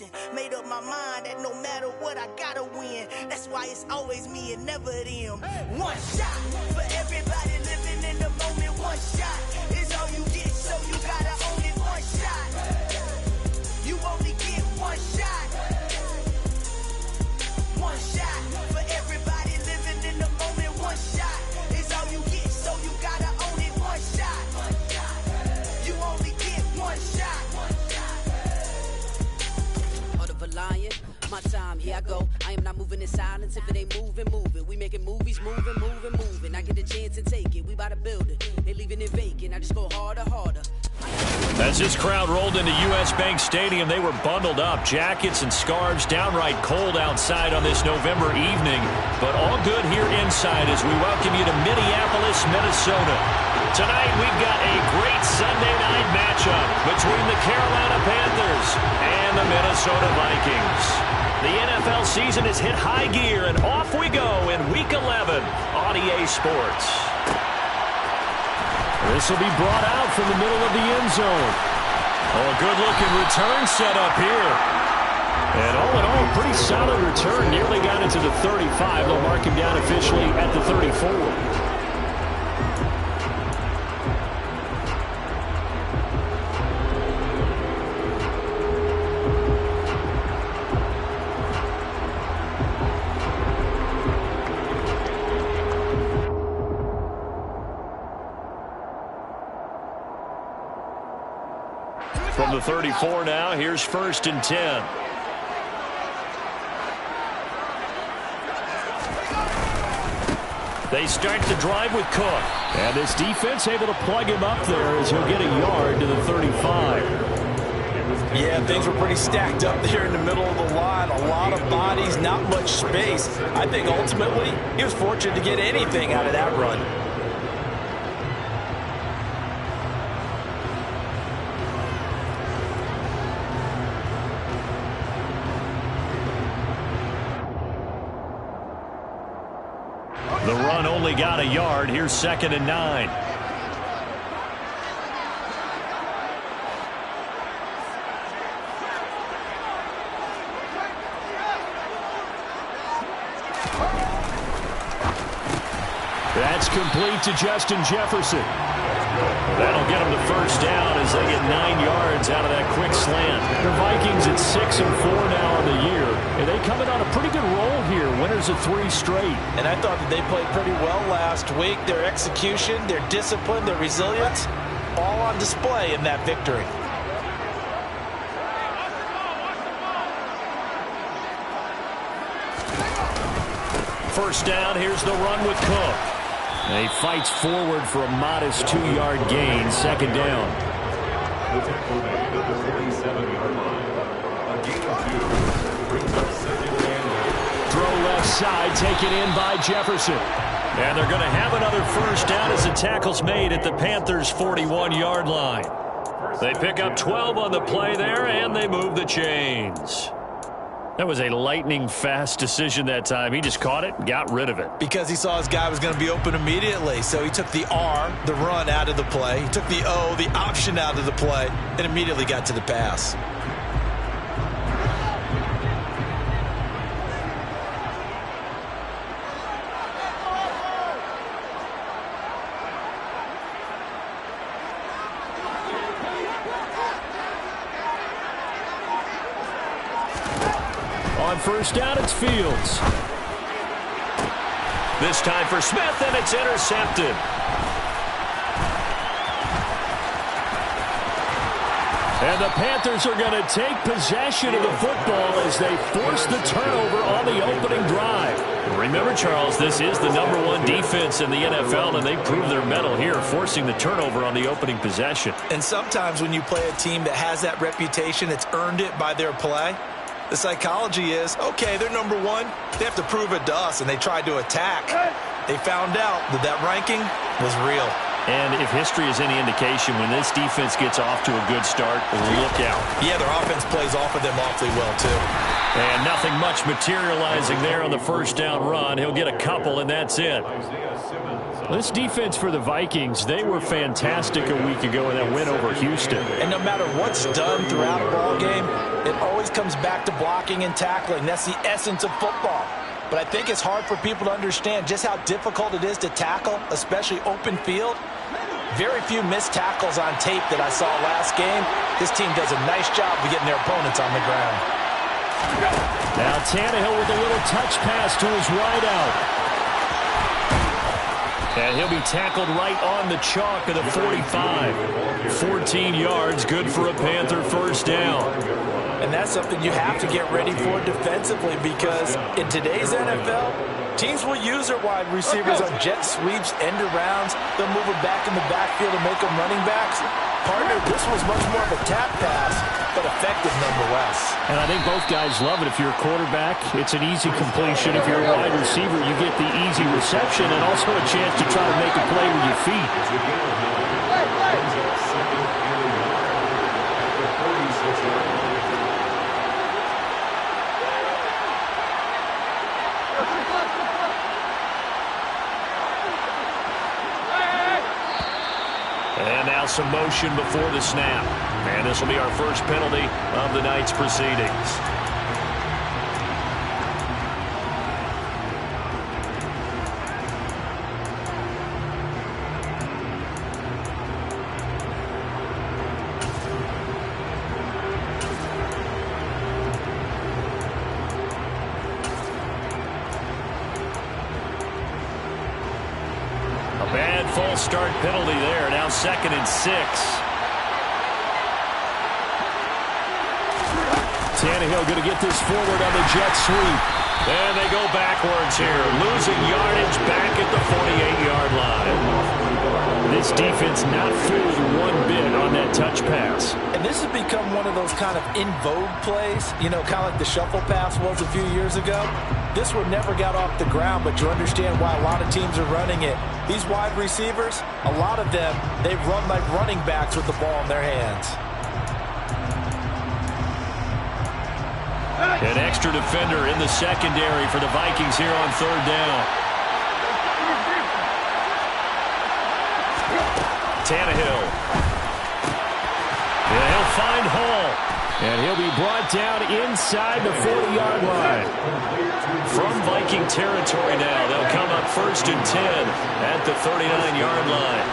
listen, made up my mind that no matter what, I gotta win. That's why it's always me and never them. One shot for everybody living in the moment. One shot is all you get, so you gotta own it. One shot, you only get one shot. One shot for everybody living in the moment. One shot is all you get, so you gotta own it. One shot, you only get one shot. Heart of a lion, my time, here I go. I am not moving in silence. If it ain't moving, move it. We making movies, moving. I get a chance and take it. We bout to build it. They leaving it vacant. I just go harder. As this crowd rolled into U.S. Bank Stadium, they were bundled up, jackets and scarves, downright cold outside on this November evening, but all good here inside as we welcome you to Minneapolis, Minnesota. Tonight, we've got a great Sunday night matchup between the Carolina Panthers and the Minnesota Vikings. The NFL season has hit high gear, and off we go in Week 11 on EA Sports. This will be brought out from the middle of the end zone. Oh, a good-looking return set up here. And all in all, pretty solid return. Nearly got into the 35. They'll mark him down officially at the 34. From the 34 now, here's 1st and 10. They start the drive with Cook. And this defense able to plug him up there as he'll get a yard to the 35. Yeah, things were pretty stacked up there in the middle of the line. A lot of bodies, not much space. I think ultimately he was fortunate to get anything out of that run. The run only got a yard. Here's 2nd and 9. That's complete to Justin Jefferson. That'll get them to 1st down as they get 9 yards out of that quick slant. The Vikings at 6-4 now on the year, and they come in on a pretty good roll here. Winners of 3 straight. And I thought that they played pretty well last week. Their execution, their discipline, their resilience, all on display in that victory. First down, here's the run with Cook. And he fights forward for a modest 2-yard gain. 2nd down. Throw left side, taken in by Jefferson. And they're going to have another 1st down as the tackle's made at the Panthers' 41-yard line. They pick up 12 on the play there, and they move the chains. That was a lightning-fast decision that time. He just caught it and got rid of it. Because he saw his guy was going to be open immediately. So he took the R, the run, out of the play. He took the O, the option, out of the play, and immediately got to the pass. On 1st down, it's Fields. This time for Smith, and it's intercepted. And the Panthers are going to take possession of the football as they force the turnover on the opening drive. Remember, Charles, this is the #1 defense in the NFL, and they prove their mettle here, forcing the turnover on the opening possession. And sometimes when you play a team that has that reputation, it's earned it by their play. The psychology is, okay, they're #1. They have to prove it to us, and they tried to attack. They found out that that ranking was real. And if history is any indication, when this defense gets off to a good start, look out. Yeah, their offense plays off of them awfully well, too. And nothing much materializing there on the first down run. He'll get a couple, and that's it. This defense for the Vikings, they were fantastic a week ago in that win over Houston. And no matter what's done throughout a ball game, it always comes back to blocking and tackling. That's the essence of football. But I think it's hard for people to understand just how difficult it is to tackle, especially open field. Very few missed tackles on tape that I saw last game. This team does a nice job of getting their opponents on the ground. Now Tannehill with a little touch pass to his wide out. And he'll be tackled right on the chalk of the 45. 14 yards, good for a Panther first down. And that's something you have to get ready for defensively, because in today's NFL, teams will use their wide receivers on jet sweeps, end arounds. They'll move them back in the backfield and make them running backs. Partner, this was much more of a tap pass, but effective nonetheless. And I think both guys love it. If you're a quarterback, it's an easy completion. If you're a wide receiver, you get the easy reception and also a chance to try to make a play with your feet. And now some motion before the snap. And this will be our first penalty of the night's proceedings. A bad false start penalty there. Now 2nd and 6. Tannehill going to get this forward on the jet sweep. And they go backwards here. Losing yardage back at the 48-yard line. This defense not fooled one bit on that touch pass. And this has become one of those kind of in vogue plays, you know, kind of like the shuffle pass was a few years ago. This one never got off the ground, but you understand why a lot of teams are running it. These wide receivers, a lot of them, they run like running backs with the ball in their hands. An extra defender in the secondary for the Vikings here on 3rd down. Tannehill. And he'll find Hall. And he'll be brought down inside the 40-yard line. From Viking territory now, they'll come up 1st and 10 at the 39-yard line.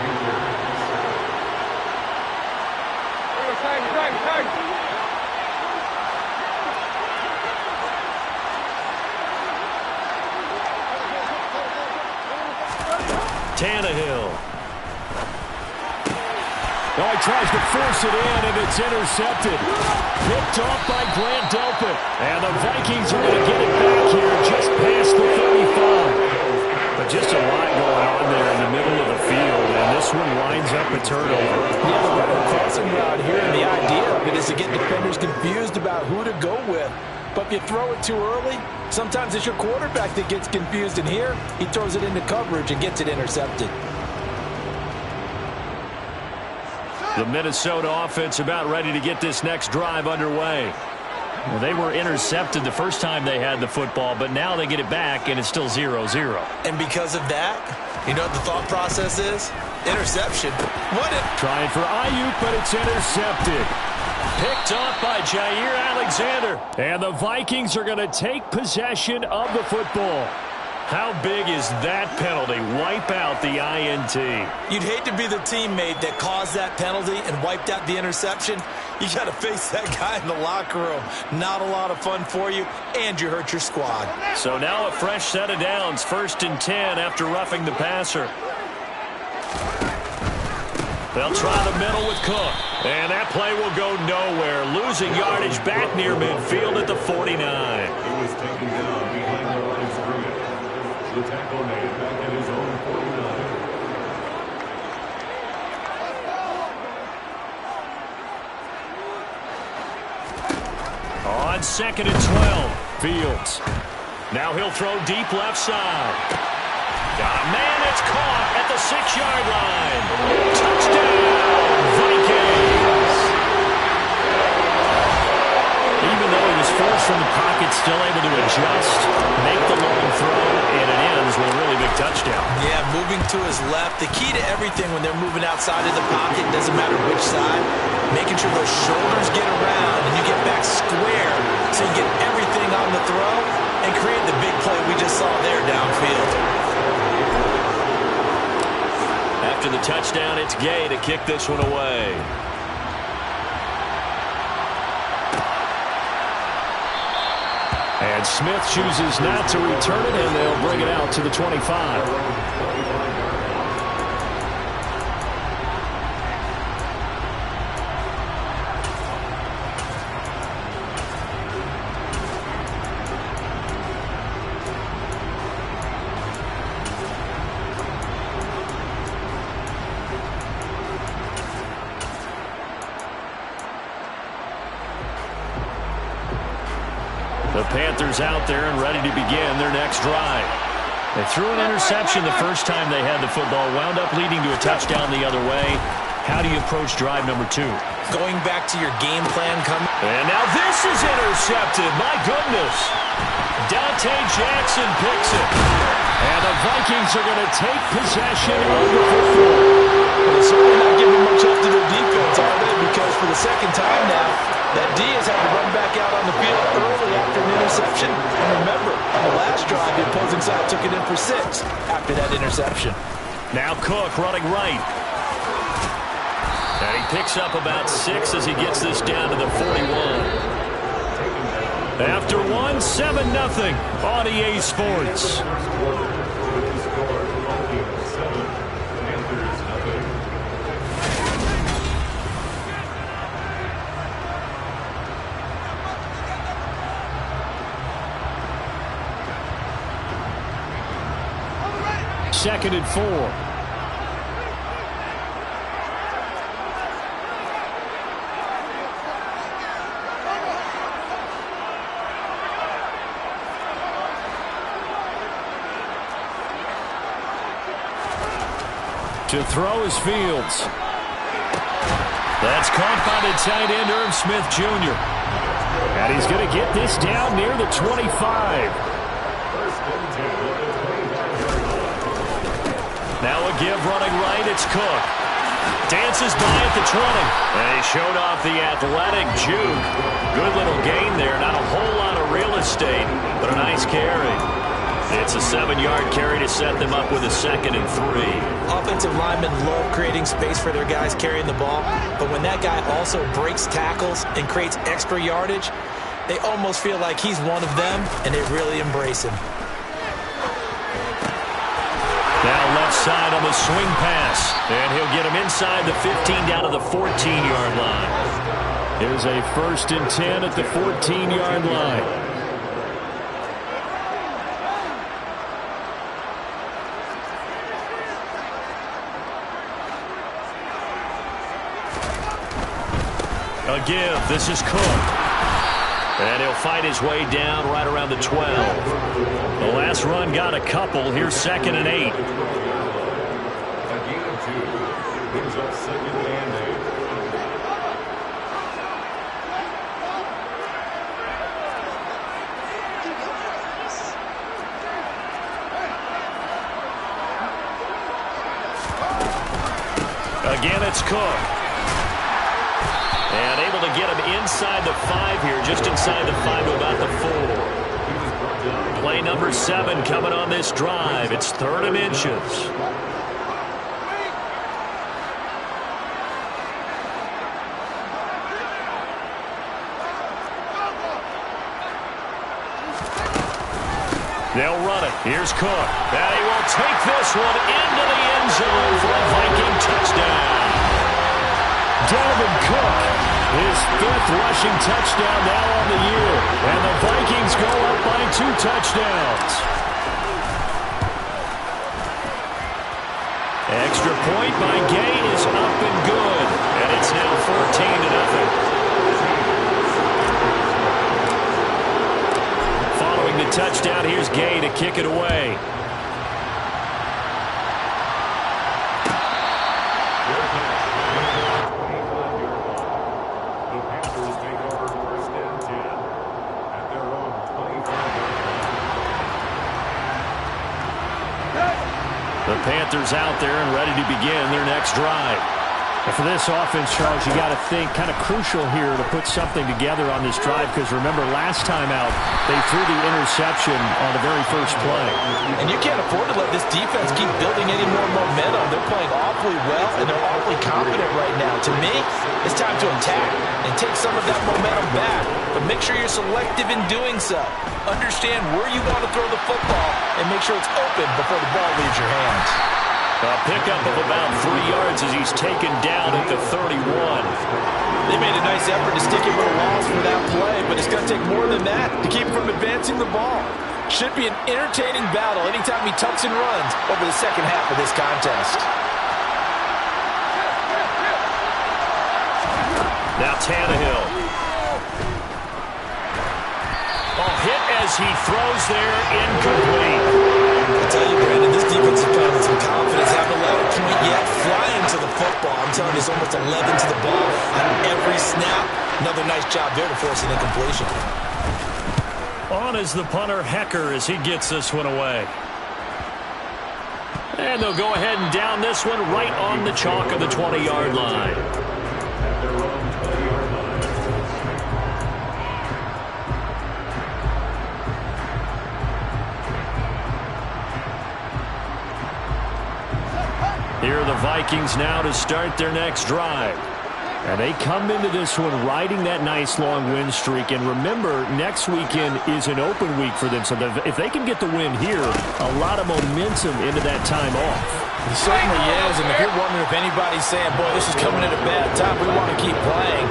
Tannehill. Oh, he tries to force it in, and it's intercepted. Picked off by Grant Delpit. And the Vikings are going to get it back here just past the 35. But just a lot going on there in the middle of the field, and this one winds up a turnover. Yeah, the rebel crossing route here, and the idea of it is to get defenders confused about who to go with. But if you throw it too early, sometimes it's your quarterback that gets confused, and here he throws it into coverage and gets it intercepted. The Minnesota offense about ready to get this next drive underway. Well, they were intercepted the first time they had the football, but now they get it back, and it's still 0-0. And because of that, you know what the thought process is? Interception. Trying for Ayuk, but it's intercepted. Picked off by Jair Alexander. And the Vikings are going to take possession of the football. How big is that penalty? Wipe out the INT. You'd hate to be the teammate that caused that penalty and wiped out the interception. You got to face that guy in the locker room. Not a lot of fun for you, and you hurt your squad. So now a fresh set of downs. 1st and 10 after roughing the passer. They'll try the middle with Cook. And that play will go nowhere. Losing yardage back near midfield at the 49. He was taken down behind the line of scrimmage. The tackle made back at his own 49. On 2nd and 12, Fields. Now he'll throw deep left side. Got a man that's caught at the 6-yard line. Touchdown, Vikings. Even though he was force from the pocket, still able to adjust, make the long throw, and it ends with a really big touchdown. Yeah, moving to his left. The key to everything when they're moving outside of the pocket, doesn't matter which side, making sure those shoulders get around and you get back square so you get everything on the throw and create the big play we just saw there downfield. After the touchdown, it's Gay to kick this one away. And Smith chooses not to return it, and they'll bring it out to the 25. The Panthers out there and ready to begin their next drive. They threw an interception the first time they had the football, wound up leading to a touchdown the other way. How do you approach drive number 2? Going back to your game plan coming. And now this is intercepted. My goodness. Dante Jackson picks it. And the Vikings are going to take possession of the football. They're certainly not giving much up to their defense, are they? Because for the second time now, that D has had to run back out on the field early after an interception. And remember, on the last drive, the opposing side took it in for 6 after that interception. Now Cook running right. And he picks up about 6 as he gets this down to the 41. After 1, 7-0 on EA Sports. Second and 4. To throw is Fields. That's caught by the tight end, Irv Smith Jr. And he's going to get this down near the 25. Now a give running right, it's Cook. Dances by at the 20. And he showed off the athletic juke. Good little gain there. Not a whole lot of real estate, but a nice carry. It's a 7-yard carry to set them up with a 2nd and 3. Offensive linemen love creating space for their guys carrying the ball, but when that guy also breaks tackles and creates extra yardage, they almost feel like he's one of them, and they really embrace him. Now left side on the swing pass. And he'll get him inside the 15 down to the 14-yard line. Here's a 1st and 10 at the 14-yard line. A give. This is Cook. And he'll fight his way down right around the 12. The last run got a couple. Here's 2nd and 8. A gain of 2. Brings up 2nd and 8. Again, it's Cook. And able to get him inside the 5 here, just inside the 5 to about the 4. Play number 7 coming on this drive. It's 3rd and inches. They'll run it. Here's Cook. And he will take this one into the end zone for a Viking touchdown. Dalvin Cook, his 5th rushing touchdown now on the year. And the Vikings go up by 2 touchdowns. Extra point by Gain is up and good. And it's now 14-0. Following the touchdown, here's Gay to kick it away. The Panthers out there and ready to begin their next drive. And for this offense, Charles, you got to think kind of crucial here to put something together on this drive, because remember last time out they threw the interception on the very first play. And you can't afford to let this defense keep building any more momentum. They're playing awfully well, and they're awfully confident right now. To me, it's time to attack and take some of that momentum back, but make sure you're selective in doing so. Understand where you want to throw the football and make sure it's open before the ball leaves your hands. A pickup of about 3 yards as he's taken down at the 31. They made a nice effort to stick him with a loss for that play, but it's going to take more than that to keep him from advancing the ball. Should be an entertaining battle anytime he tucks and runs over the second half of this contest. Now Tannehill. Hit as he throws there, incomplete. I tell you, Brandon, this defense is playing with some confidence. Haven't allowed a point yet. Flying to the football. I'm telling you, it's almost 11 to the ball on every snap. Another nice job there to force an incompletion. On is the punter, Hecker, as he gets this one away. And they'll go ahead and down this one right on the chalk of the 20-yard line. Here are the Vikings now to start their next drive. And they come into this one riding that nice long win streak. And remember, next weekend is an open week for them. So if they can get the win here, a lot of momentum into that time off. It certainly is. And if you're wondering if anybody's saying, boy, this is coming at a bad time, we want to keep playing,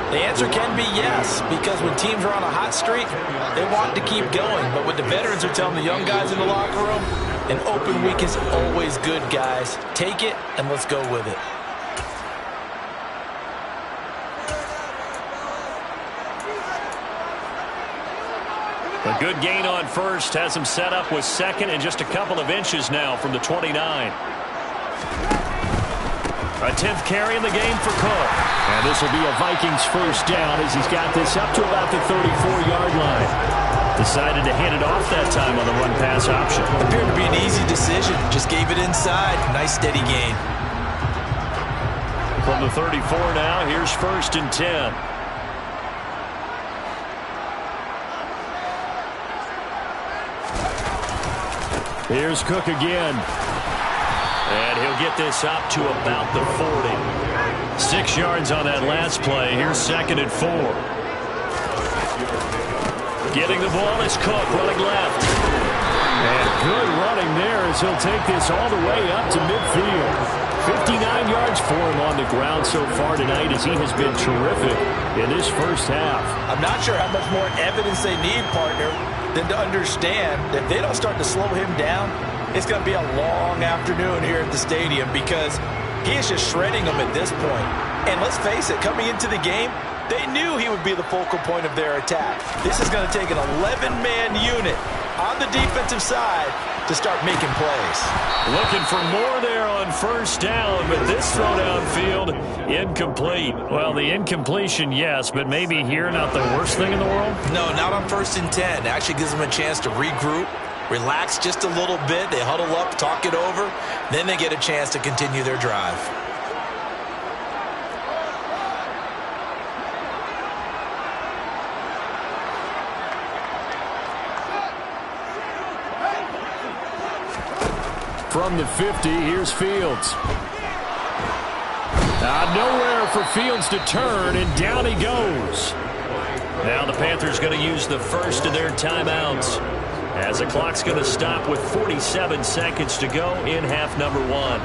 the answer can be yes. Because when teams are on a hot streak, they want to keep going. But what the veterans are telling the young guys in the locker room, an open week is always good, guys. Take it, and let's go with it. A good gain on first has him set up with second and just a couple of inches now from the 29. A 10th carry in the game for Cook. And this will be a Vikings first down as he's got this up to about the 34-yard line. Decided to hand it off that time on the run-pass option. Appeared to be an easy decision. Just gave it inside. Nice steady gain. From the 34 now, here's 1st and 10. Here's Cook again. And he'll get this up to about the 40. 6 yards on that last play. Here's 2nd and 4. Getting the ball is Cook running left. And good running there as he'll take this all the way up to midfield. 59 yards for him on the ground so far tonight as he has been terrific in this first half. I'm not sure how much more evidence they need, partner, than to understand that if they don't start to slow him down, it's going to be a long afternoon here at the stadium because he is just shredding them at this point. And let's face it, coming into the game, they knew he would be the focal point of their attack. This is going to take an 11-man unit on the defensive side to start making plays. Looking for more there on first down, but this throw downfield, incomplete. Well, the incompletion, yes, but maybe here not the worst thing in the world? No, not on 1st and 10. It actually gives them a chance to regroup, relax just a little bit. They huddle up, talk it over. Then they get a chance to continue their drive. From the 50, here's Fields. Nowhere for Fields to turn, and down he goes. Now the Panthers going to use the first of their timeouts as the clock's going to stop with 47 seconds to go in half number 1.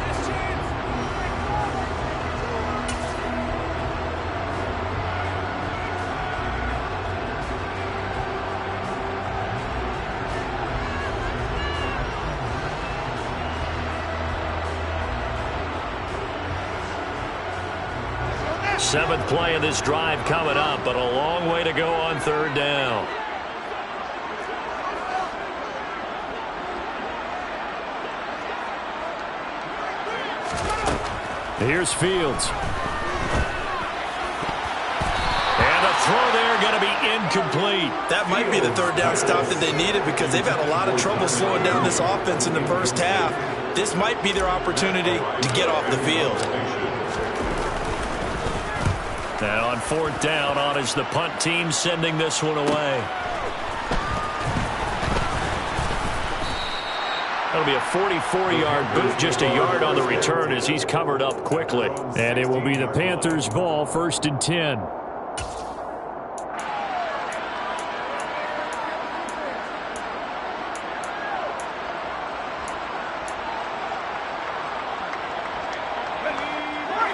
Seventh play of this drive coming up, but a long way to go on 3rd down. Here's Fields. And a throw there going to be incomplete. That might be the 3rd down stop that they needed because they've had a lot of trouble slowing down this offense in the first half. This might be their opportunity to get off the field. And on 4th down, on is the punt team sending this one away. That'll be a 44-yard boot, just a yard on the return as he's covered up quickly. And it will be the Panthers' ball, 1st and 10.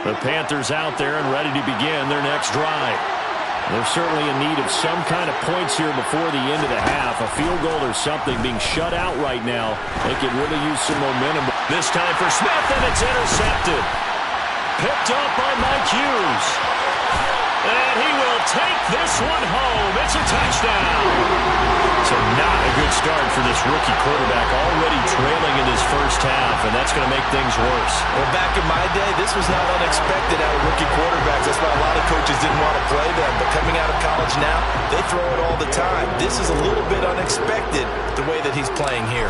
The Panthers out there and ready to begin their next drive. They're certainly in need of some kind of points here before the end of the half. A field goal or something. Being shut out right now, they could really use some momentum. This time for Smith, and it's intercepted. Picked up by Mike Hughes. And he will take this one home. It's a touchdown. So not a good start for this rookie quarterback, already trailing in his first half, and that's going to make things worse. Well, back in my day, this was not unexpected out of rookie quarterbacks. That's why a lot of coaches didn't want to play them. But coming out of college now, they throw it all the time. This is a little bit unexpected, the way that he's playing here.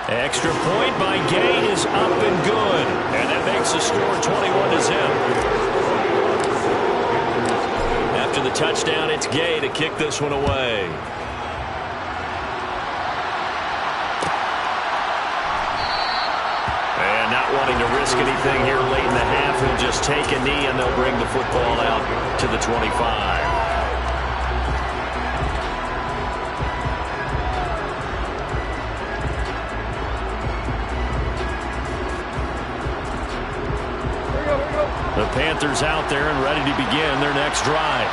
Extra point by Gay is up and good. And that makes the score 21-0. After the touchdown, it's Gay to kick this one away. And not wanting to risk anything here late in the half, he'll just take a knee and they'll bring the football out to the 25. The Panthers out there and ready to begin their next drive.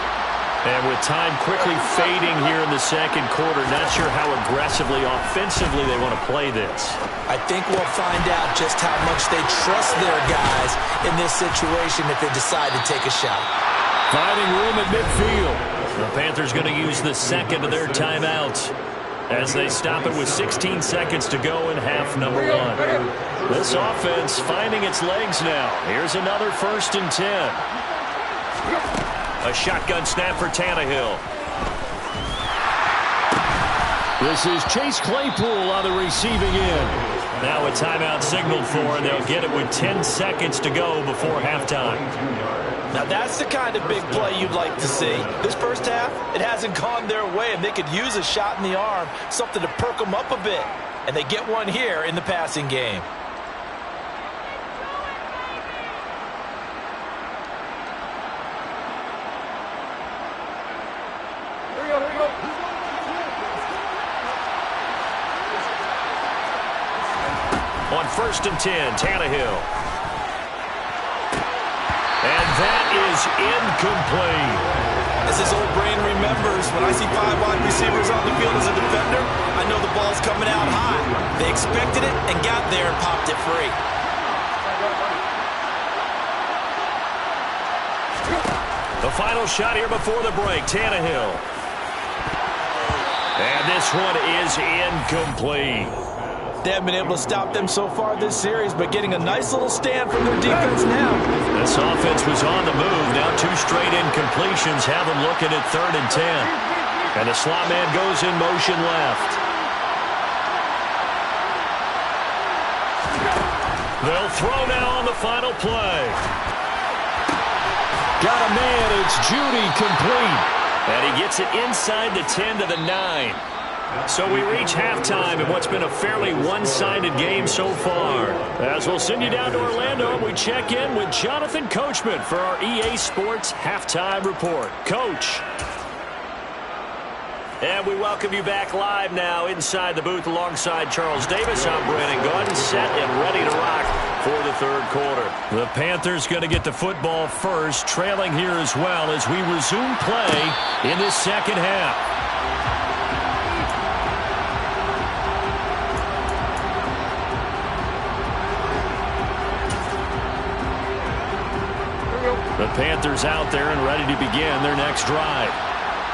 And with time quickly fading here in the second quarter, not sure how aggressively, offensively they want to play this. I think we'll find out just how much they trust their guys in this situation if they decide to take a shot. Finding room at midfield. The Panthers going to use the second of their timeouts as they stop it with 16 seconds to go in half number 1. This offense finding its legs now. Here's another 1st and 10. A shotgun snap for Tannehill. This is Chase Claypool on the receiving end. Now a timeout signaled for, and they'll get it with 10 seconds to go before halftime. Now that's the kind of big play you'd like to see. This first half, it hasn't gone their way, and they could use a shot in the arm, something to perk them up a bit. And they get one here in the passing game. On 1st and 10, Tannehill. And that is incomplete. As his old brain remembers, when I see 5 wide receivers on the field as a defender, I know the ball's coming out high. They expected it and got there and popped it free. The final shot here before the break, Tannehill. And this one is incomplete. They haven't been able to stop them so far this series, but getting a nice little stand from their defense now. This offense was on the move. Now 2 straight incompletions have them looking at 3rd and 10. And the slot man goes in motion left. They'll throw now on the final play. Got a man. It's Judy, complete. And he gets it inside the 10 to the 9. So we reach halftime in what's been a fairly one-sided game so far. As we'll send you down to Orlando, we check in with Jonathan Coachman for our EA Sports Halftime Report. Coach. And we welcome you back live now inside the booth alongside Charles Davis. I'm Brandon Gaudin, set and ready to rock for the 3rd quarter. The Panthers going to get the football first, trailing here as well as we resume play in this second half. The Panthers out there and ready to begin their next drive.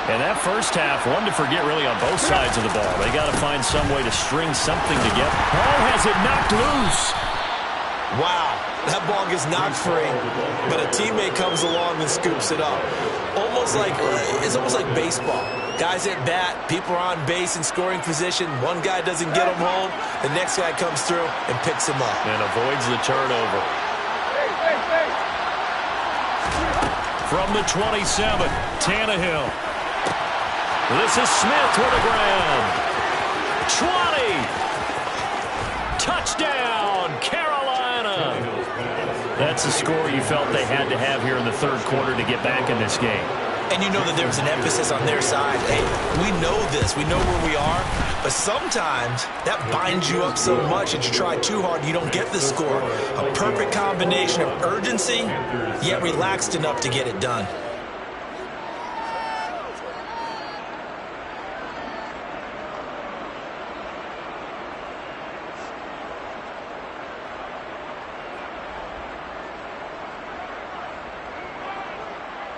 And that first half, one to forget really on both sides of the ball. They got to find some way to string something together. Ball has it knocked loose. Wow, that ball gets knocked free, but a teammate comes along and scoops it up. It's almost like baseball. Guys at bat, people are on base in scoring position. One guy doesn't get him home. The next guy comes through and picks him up. And avoids the turnover. From the 27, Tannehill. This is Smith with a grab. 20. Touchdown, Carolina. That's the score you felt they had to have here in the third quarter to get back in this game. And you know that there's an emphasis on their side. Hey, we know this. We know where we are. But sometimes that binds you up so much that you try too hard, you don't get the score. A perfect combination of urgency, yet relaxed enough to get it done.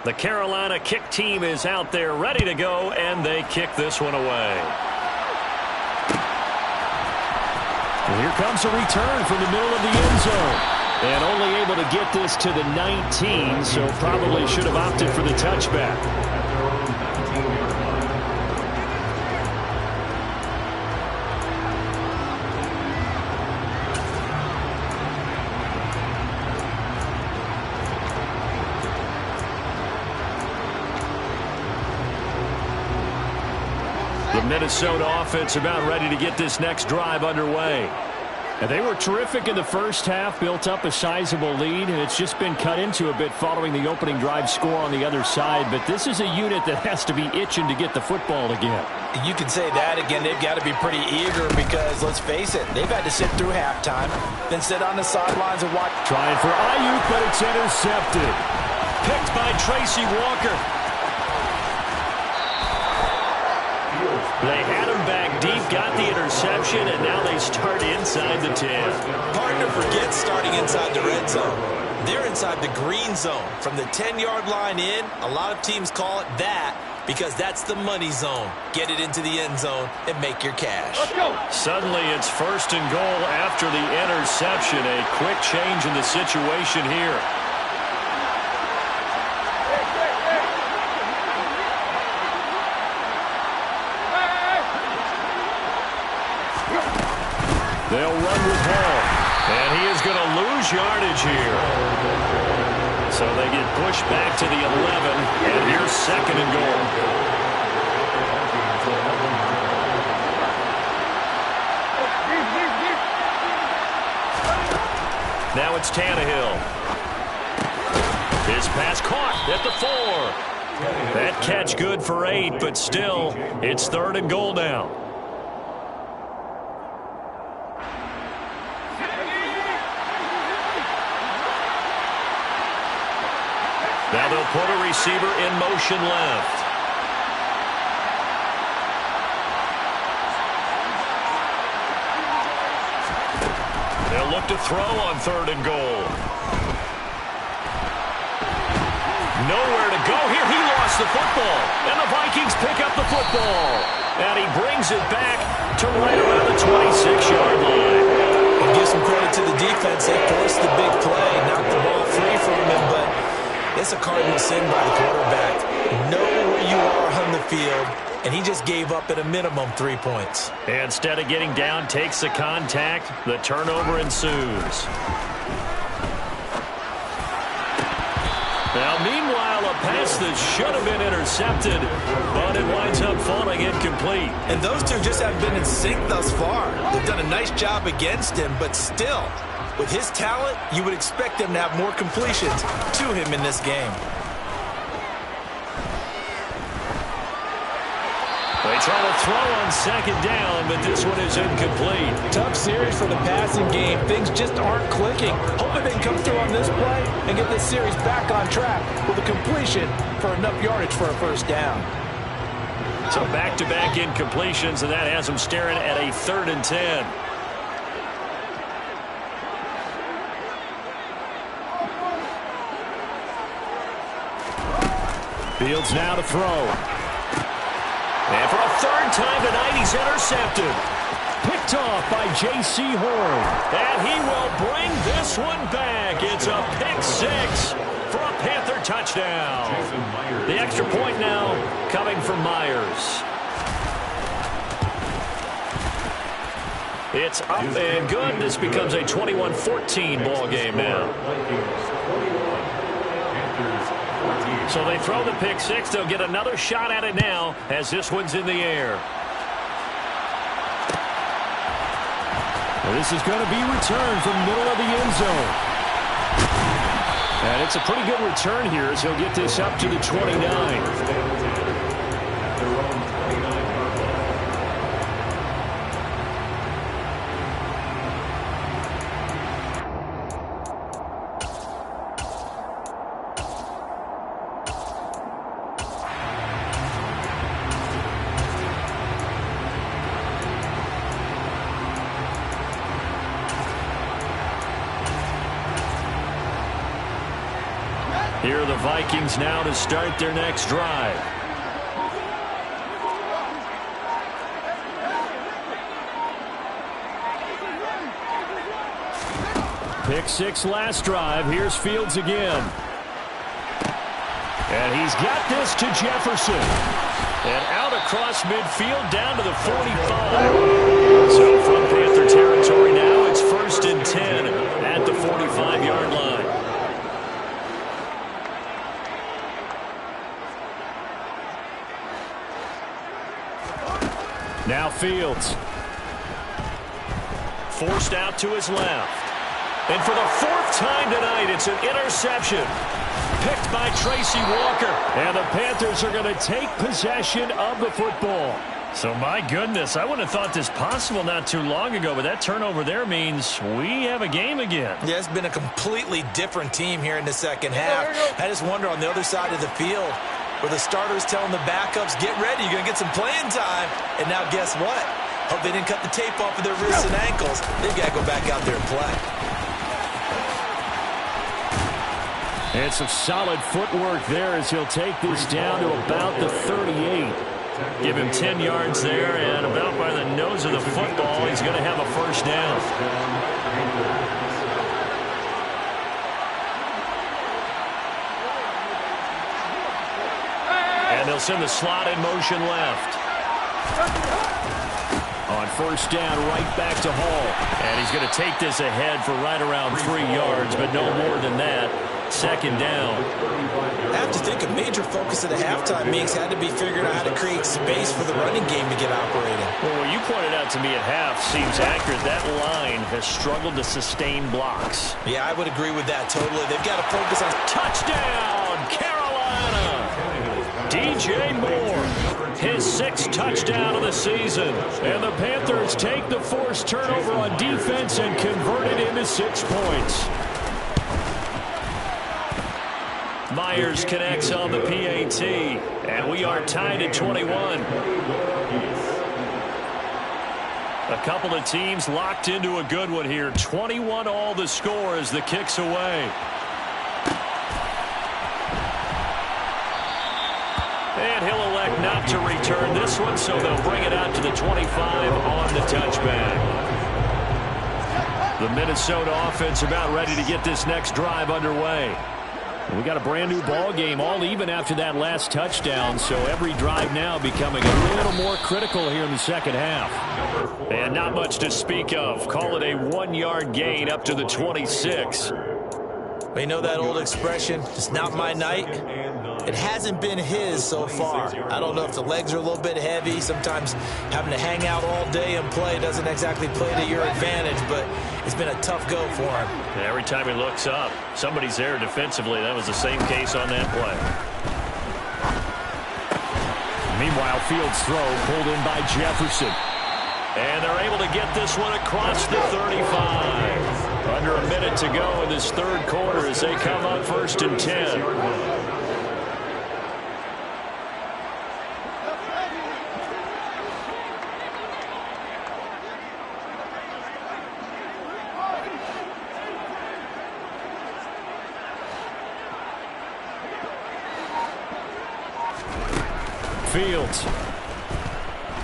The Carolina kick team is out there ready to go, and they kick this one away. Well, here comes a return from the middle of the end zone. And only able to get this to the 19, so probably should have opted for the touchback. The Minnesota offense about ready to get this next drive underway. And they were terrific in the first half, built up a sizable lead, and it's just been cut into a bit following the opening drive score on the other side. But this is a unit that has to be itching to get the football again. You can say that again. They've got to be pretty eager because, let's face it, they've had to sit through halftime, then sit on the sidelines and watch. Trying for Ayuk, but it's intercepted. Picked by Tracy Walker. They had him back deep, got the interception, and now they start inside the 10. Hard to forget starting inside the red zone. They're inside the green zone. From the 10-yard line in, a lot of teams call it that because that's the money zone. Get it into the end zone and make your cash. Let's go. Suddenly it's 1st and goal after the interception. A quick change in the situation here. They'll run with Hall, and he is going to lose yardage here. So they get pushed back to the 11, and here's 2nd and goal. Now it's Tannehill. His pass caught at the 4. That catch good for 8, but still, it's 3rd and goal now. Now they'll put a receiver in motion left. They'll look to throw on 3rd and goal. Nowhere to go here. He lost the football. And the Vikings pick up the football. And he brings it back to right around the 26-yard line. And give some credit to the defense. They forced the big play, knocked the ball free from him, but it's a cardinal sin by the quarterback. Know where you are on the field, and he just gave up at a minimum 3 points. Instead of getting down, takes the contact. The turnover ensues. Now, meanwhile, a pass that should have been intercepted, but it winds up falling incomplete. And those two just haven't been in sync thus far. They've done a nice job against him, but still, with his talent, you would expect him to have more completions to him in this game. They try to throw on 2nd down, but this one is incomplete. Tough series for the passing game. Things just aren't clicking. Hoping they can come through on this play and get this series back on track with a completion for enough yardage for a 1st down. So back-to-back incompletions, and that has them staring at a 3rd and 10. Fields now to throw. And for a 3rd time tonight, he's intercepted. Picked off by J.C. Horn. And he will bring this one back. It's a pick 6 for a Panther touchdown. The extra point now coming from Myers. It's up and good. This becomes a 21-14 ball game now. So they throw the pick six. They'll get another shot at it now as this one's in the air. Well, this is going to be returned from the middle of the end zone. And it's a pretty good return here as he'll get this up to the 29. Here are the Vikings now to start their next drive. Pick six last drive. Here's Fields again. And he's got this to Jefferson. And out across midfield down to the 45. So from Panther territory now, it's 1st and 10 at the 45-yard line. Now Fields. Forced out to his left. And for the 4th time tonight, it's an interception. Picked by Tracy Walker. And the Panthers are going to take possession of the football. So, my goodness, I wouldn't have thought this possible not too long ago, but that turnover there means we have a game again. Yeah, it's been a completely different team here in the second half. I just wonder on the other side of the field, where the starters telling the backups, get ready, you're going to get some playing time. And now guess what? Hope they didn't cut the tape off of their wrists and ankles. They've got to go back out there and play. And some solid footwork there as he'll take this down to about the 38. Give him 10 yards there, and about by the nose of the football, he's going to have a first down. And they'll send the slot in motion left. On first down, right back to Hall. And he's going to take this ahead for right around 3 yards, but no more than that. Second down. I have to think a major focus of the halftime meetings had to be figuring out how to create space for the running game to get operating. Well, what you pointed out to me at half seems accurate. That line has struggled to sustain blocks. Yeah, I would agree with that totally. They've got to focus on... Touchdown, Carolina! DJ Moore, his 6th touchdown of the season. And the Panthers take the forced turnover on defense and convert it into 6 points. Myers connects on the PAT, and we are tied at 21. A couple of teams locked into a good one here. 21 all the score as the kick's away. And he'll elect not to return this one, so they'll bring it out to the 25 on the touchback. The Minnesota offense about ready to get this next drive underway. We got a brand new ball game, all even after that last touchdown, so every drive now becoming a little more critical here in the second half. And not much to speak of. Call it a 1-yard gain up to the 26. You know that old expression, it's not my night? It hasn't been his so far. I don't know if the legs are a little bit heavy. Sometimes having to hang out all day and play doesn't exactly play to your advantage, but it's been a tough go for him. And every time he looks up, somebody's there defensively. That was the same case on that play. Meanwhile, Fields' throw pulled in by Jefferson. And they're able to get this one across the 35. Under a minute to go in this third quarter as they come up 1st and 10. Fields.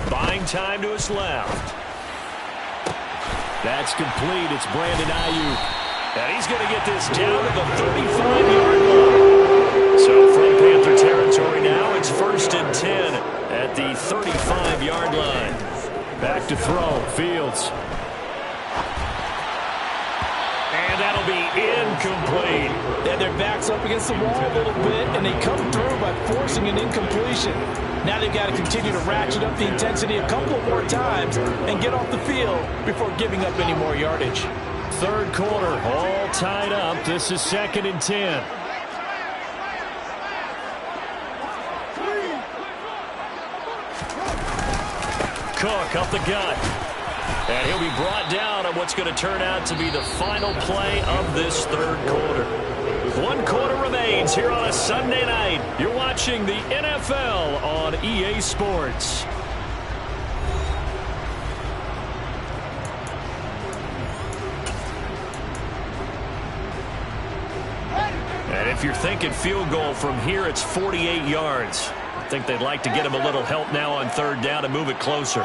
Buying time to his left. That's complete. It's Brandon Ayuk. And he's going to get this down to the 35-yard line. So from Panther territory now, it's 1st and 10 at the 35-yard line. Back to throw, Fields. And that'll be incomplete. Yeah, their back's up against the wall a little bit, and they come through by forcing an incompletion. Now they've got to continue to ratchet up the intensity a couple of more times and get off the field before giving up any more yardage. Third quarter, all tied up. This is 2nd and 10. Cook up the gut. And he'll be brought down on what's going to turn out to be the final play of this third quarter. 1 quarter remains here on a Sunday night. You're watching the NFL on EA Sports. And if you're thinking field goal from here, it's 48 yards. I think they'd like to get him a little help now on 3rd down and move it closer.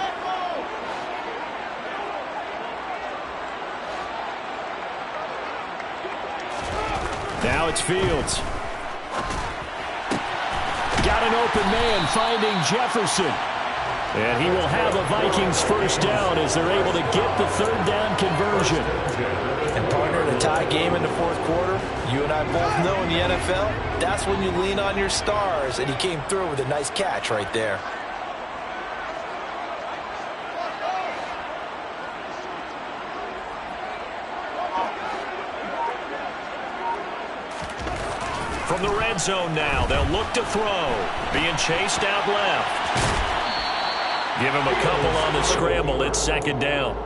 Now it's Fields. Got an open man finding Jefferson. And he will have a Vikings 1st down as they're able to get the 3rd down conversion. And partner, in a tie game in the 4th quarter, you and I both know in the NFL, that's when you lean on your stars, and he came through with a nice catch right there. From the red zone now, they'll look to throw. Being chased out left. Give him a couple on the scramble. It's 2nd down.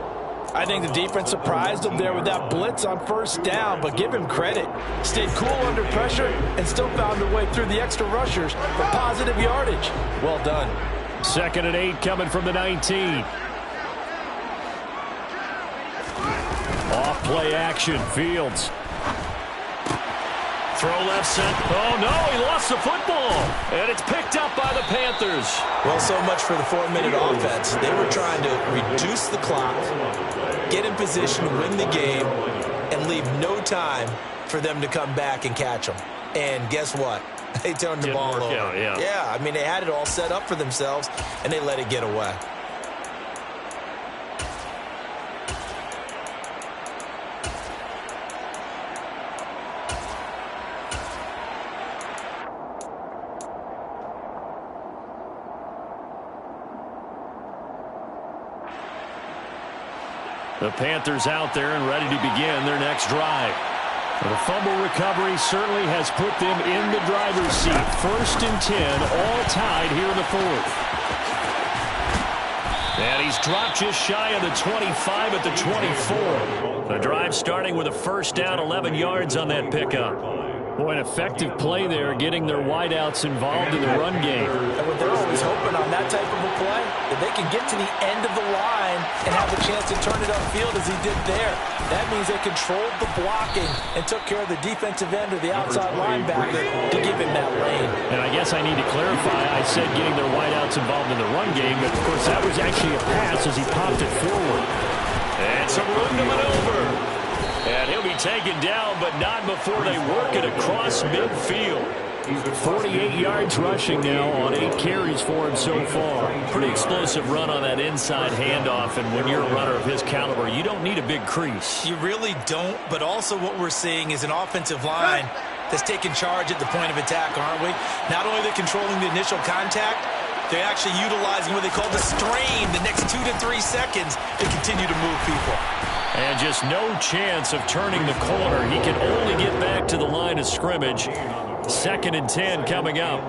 I think the defense surprised him there with that blitz on 1st down, but give him credit. Stayed cool under pressure and still found a way through the extra rushers for positive yardage. Well done. 2nd and 8 coming from the 19. Off play action, Fields. Throw left center. Oh, no, he lost the football. And it's picked up by the Panthers. Well, so much for the 4-minute offense. They were trying to reduce the clock, get in position to win the game, and leave no time for them to come back and catch them. And guess what? They turned the ball over. Yeah, I mean, they had it all set up for themselves, and they let it get away. The Panthers out there and ready to begin their next drive. The fumble recovery certainly has put them in the driver's seat. 1st and 10, all tied here in the 4th. And he's dropped just shy of the 25 at the 24. The drive starting with a 1st down, 11 yards on that pickup. Boy, an effective play there, getting their wideouts involved in the run game. And what they're always hoping on that type of a play, that they can get to the end of the line and have a chance to turn it upfield as he did there. That means they controlled the blocking and took care of the defensive end or the outside linebacker to give him that lane. And I guess I need to clarify, I said getting their wideouts involved in the run game, but of course that was actually a pass as he popped it forward. And some room to maneuver. And he'll be taken down, but not before they work it across midfield. 48 yards rushing now on 8 carries for him so far. Pretty explosive run on that inside handoff, and when you're a runner of his caliber, you don't need a big crease. You really don't, but also what we're seeing is an offensive line that's taking charge at the point of attack, aren't we? Not only are they controlling the initial contact, they're actually utilizing what they call the strain the next 2 to 3 seconds to continue to move people. And just no chance of turning the corner. He can only get back to the line of scrimmage. 2nd and 10 coming up.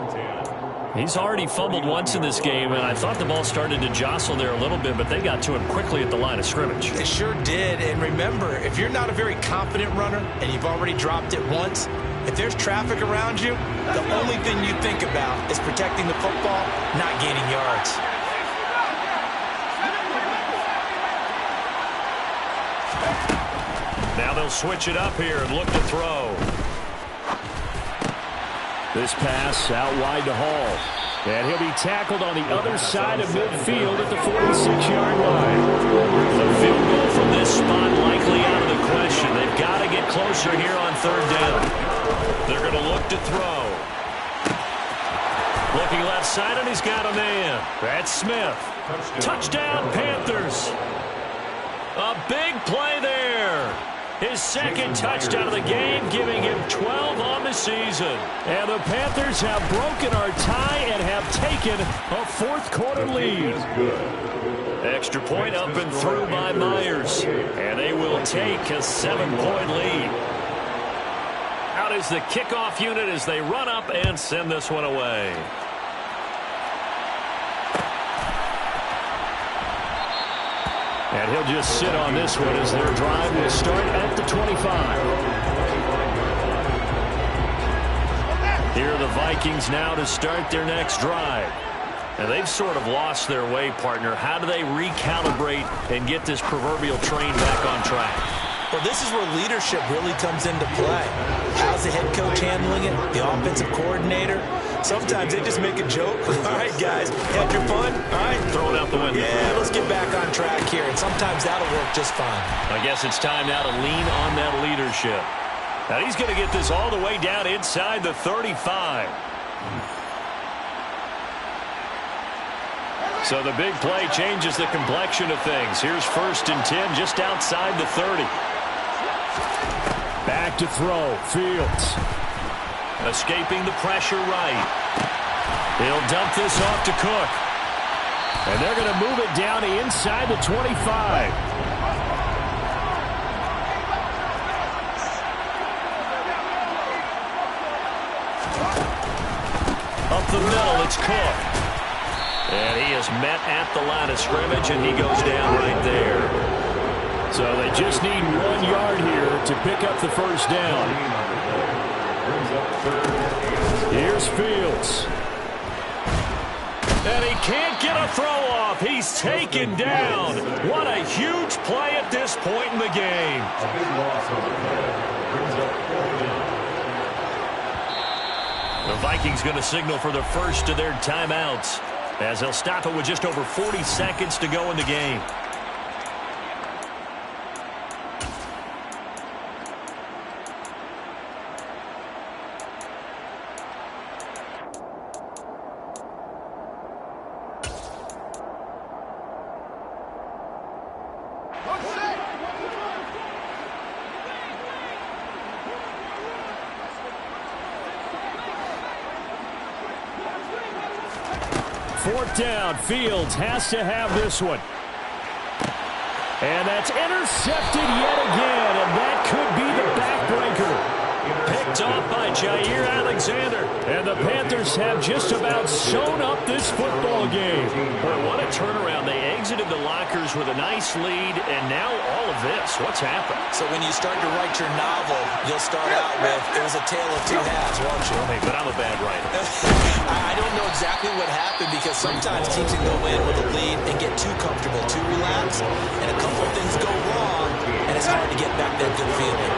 He's already fumbled once in this game, and I thought the ball started to jostle there a little bit, but they got to him quickly at the line of scrimmage. They sure did. And remember, if you're not a very confident runner and you've already dropped it once, if there's traffic around you, the only thing you think about is protecting the football, not gaining yards. Now they'll switch it up here and look to throw. This pass out wide to Hall. And he'll be tackled on the other side of midfield at the 46-yard line. The field goal from this spot likely out of the question. They've got to get closer here on third down. They're going to look to throw. Looking left side, and he's got a man. That's Smith. Touchdown, Panthers. A big play there. His second touchdown of the game, giving him 12 on the season. And the Panthers have broken our tie and have taken a fourth-quarter lead. Extra point up and through by Myers. And they will take a 7-point lead. Out is the kickoff unit as they run up and send this one away. And he'll just sit on this one as their drive will start at the 25. Here are the Vikings now to start their next drive. And they've sort of lost their way, partner. How do they recalibrate and get this proverbial train back on track? Well, this is where leadership really comes into play. How's the head coach handling it? The offensive coordinator? Sometimes they just make a joke. All right, guys, had your fun? All right. Throw it out the window. Yeah, let's get back on track here. And sometimes that'll work just fine. I guess it's time now to lean on that leadership. Now he's going to get this all the way down inside the 35. So the big play changes the complexion of things. Here's 1st and 10 just outside the 30. Back to throw. Fields. Escaping the pressure right. He'll dump this off to Cook. And they're going to move it down inside the 25. Up the middle, it's Cook. And he is met at the line of scrimmage, and he goes down right there. So they just need 1 yard here to pick up the first down. Here's Fields. And he can't get a throw off. He's taken down. What a huge play at this point in the game. The Vikings going to signal for the first of their timeouts, as they'll stop it with just over 40 seconds to go in the game. Fourth down. Fields has to have this one. And that's intercepted yet again, and that could be the backbreaker. Picked off by Jair Alexander. And the Panthers have just about sewn up this football game. Boy, what a turnaround. They exited the lockers with a nice lead, and now all of this. What's happened? So when you start to write your novel, you'll start out with, it was a tale of two halves, won't you? Hey, but I'm a bad writer. I don't know exactly what happened, because sometimes teams can go in with a lead and get too comfortable, too relaxed, and a couple of things go wrong, and it's hard to get back that good feeling.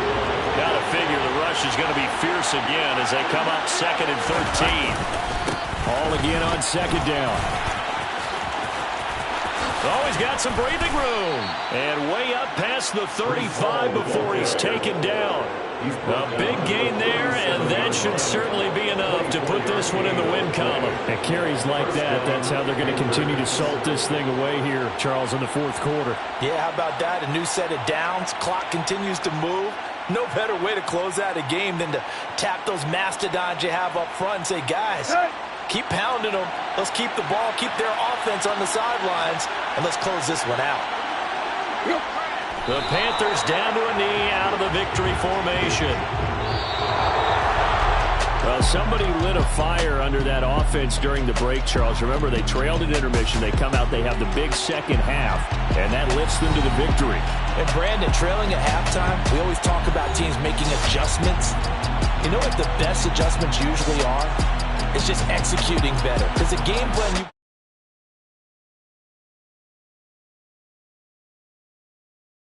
Got to figure the rush is going to be fierce again as they come up 2nd and 13. All again on 2nd down. Oh, he's got some breathing room. And way up past the 35 before he's taken down. A big gain there, and that should certainly be enough to put this one in the win column. At carries like that, that's how they're going to continue to salt this thing away here, Charles, in the 4th quarter. Yeah, how about that? A new set of downs. Clock continues to move. No better way to close out a game than to tap those mastodons you have up front and say, guys, keep pounding them. Let's keep the ball, keep their offense on the sidelines, and let's close this one out. The Panthers down to a knee out of the victory formation. Well, somebody lit a fire under that offense during the break, Charles. Remember, they trailed at intermission. They come out, they have the big second half, and that lifts them to the victory. And Brandon, trailing at halftime, we always talk about teams making adjustments. You know what the best adjustments usually are? It's just executing better. Because the game plan you